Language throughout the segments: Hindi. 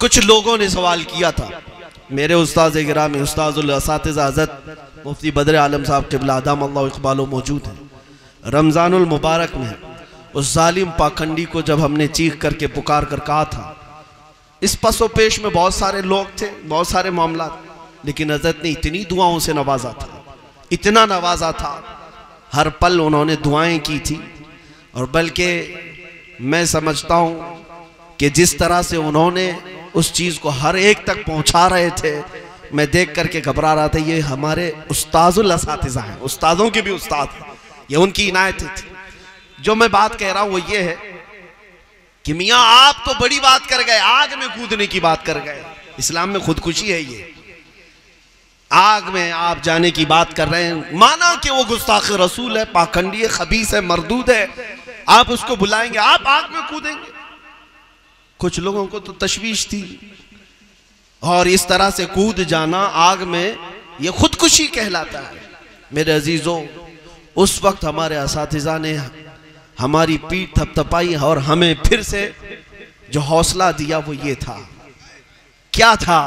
कुछ लोगों ने सवाल किया था, मेरे उस्ताद गिरामी उस्ताजुल असातिज़ा हज़रत मुफ्ती बदर आलम साहब क़िबला अदाम अल्लाह इक़बालो मौजूद हैं। रमज़ानुल मुबारक में उस जालिम पाखंडी को जब हमने चीख करके पुकार कर कहा था, इस पसो पेश में बहुत सारे लोग थे, बहुत सारे मामला, लेकिन हज़रत ने इतनी दुआओं से नवाजा था, इतना नवाजा था, हर पल उन्होंने दुआएं की थी। और बल्कि मैं समझता हूँ कि जिस तरह से उन्होंने उस चीज़ को हर एक तक पहुँचा रहे थे, मैं देख करके घबरा रहा था, ये हमारे उस्ताजुल असातिज़ा हैं, उस्तादों के भी उस्ताद हैं, ये उनकी इनायत थी। जो मैं बात कह रहा हूँ वो ये है कि मियाँ आप तो बड़ी बात कर गए, आग में कूदने की बात कर गए। इस्लाम में खुदकुशी है, ये आग में आप जाने की बात कर रहे हैं, माना कि वो गुस्ताख रसूल है, पाखंडी है, खबीस है, मरदूद है, आप उसको बुलाएंगे, आप आग में कूदेंगे। कुछ लोगों को तो तशवीश थी, और इस तरह से कूद जाना आग में ये खुदकुशी कहलाता है। मेरे अजीजों, उस वक्त हमारे असातिज़ा ने हमारी पीठ थपथपाई और हमें फिर से जो हौसला दिया वो ये था, क्या था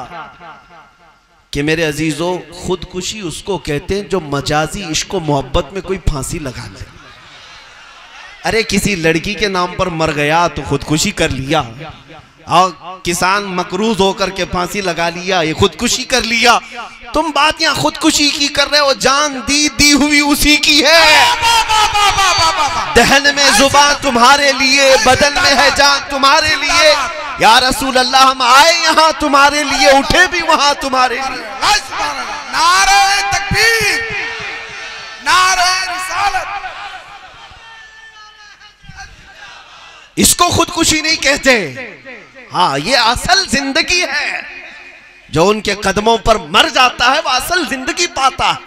कि मेरे अजीजों, खुदकुशी उसको कहते हैं जो मजाजी इश्क मोहब्बत में कोई फांसी लगा ले। अरे किसी लड़की के नाम पर मर गया तो खुदकुशी कर लिया, और किसान मकरूज होकर के फांसी लगा लिया, ये खुदकुशी कर लिया। तुम बात यहाँ खुदकुशी की कर रहे हो, जान दी हुई उसी की है। दहन में जुबान तुम्हारे लिए, बदन में है जान तुम्हारे लिए। या रसूल अल्लाह, हम आए यहाँ तुम्हारे लिए, उठे भी वहां तुम्हारे लिए। नारे तकबीर, नारे रिसालत। इसको खुदकुशी नहीं कहते, हाँ ये असल जिंदगी है। जो उनके कदमों पर मर जाता है वो असल जिंदगी पाता है।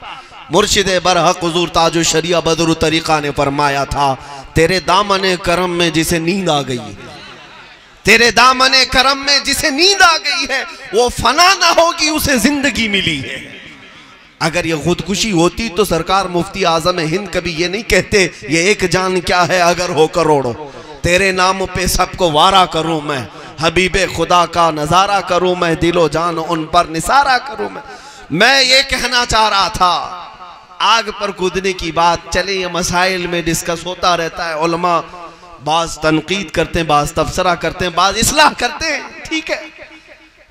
मुर्शिद बरहक हुजूर ताजो शरिया बदरु तरीका ने फरमाया था, तेरे दामने करम में जिसे नींद आ गई, तेरे दामने करम में जिसे नींद आ गई है, वो फना ना होगी, उसे जिंदगी मिली है। अगर ये खुदकुशी होती तो सरकार मुफ्ती आजम हिंद कभी ये नहीं कहते, ये एक जान क्या है अगर हो करोड़ों, तेरे नाम पे सबको वारा करूं मैं, हबीबे खुदा का नजारा करूं मैं, दिलो जान उन पर निसारा करूं मैं ये कहना चाह रहा था। आग पर कूदने की बात चले, ये मसाइल में डिस्कस होता रहता है, उलमा बाज तनकीद करते हैं, बाज तबसरा करते हैं, बाज इस्लाह करते हैं, ठीक है।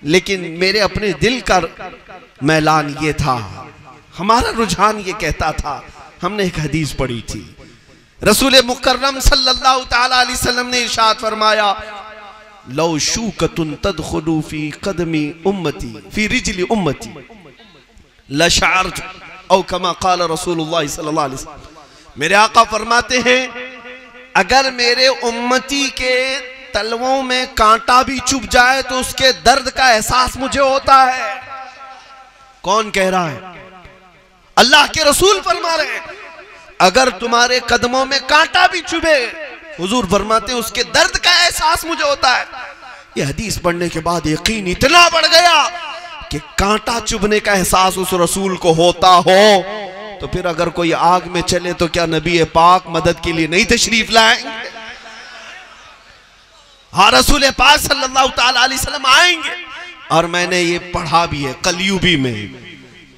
लेकिन मेरे अपने दिल का मैलान ये था, हमारा रुझान ये कहता था, हमने एक हदीस पढ़ी थी, रसूल मुकर्रम सल्लल्लाहु तआला अलैहि वसल्लम ने इरशाद फरमाया, लौ शूकतुन तदखुलु फी कदमी उम्मती फी रिजली उम्मती लशअरतु औ कमा क़ाल रसूलुल्लाह सल्लल्लाहु अलैहि वसल्लम। मेरे आका फरमाते हैं, अगर मेरे उम्मती के तलवों में कांटा भी चुभ जाए तो उसके दर्द का एहसास मुझे होता है। कौन कह रहा है? अल्लाह के रसूल फरमा रहे हैं, अगर तुम्हारे कदमों में कांटा भी चुभे, हुजूर फरमाते हैं उसके दर्द का एहसास मुझे होता है। ये हदीस पढ़ने के बाद यकीन इतना बढ़ गया कि कांटा चुभने का एहसास उस रसूल को होता हो तो फिर अगर कोई आग में चले तो क्या नबी पाक मदद के लिए नहीं तशरीफ लाएंगे? हाँ, रसूल पाक सल्लल्लाहु तआला अलैहि वसल्लम आएंगे। और मैंने ये पढ़ा भी है कलयुगी में,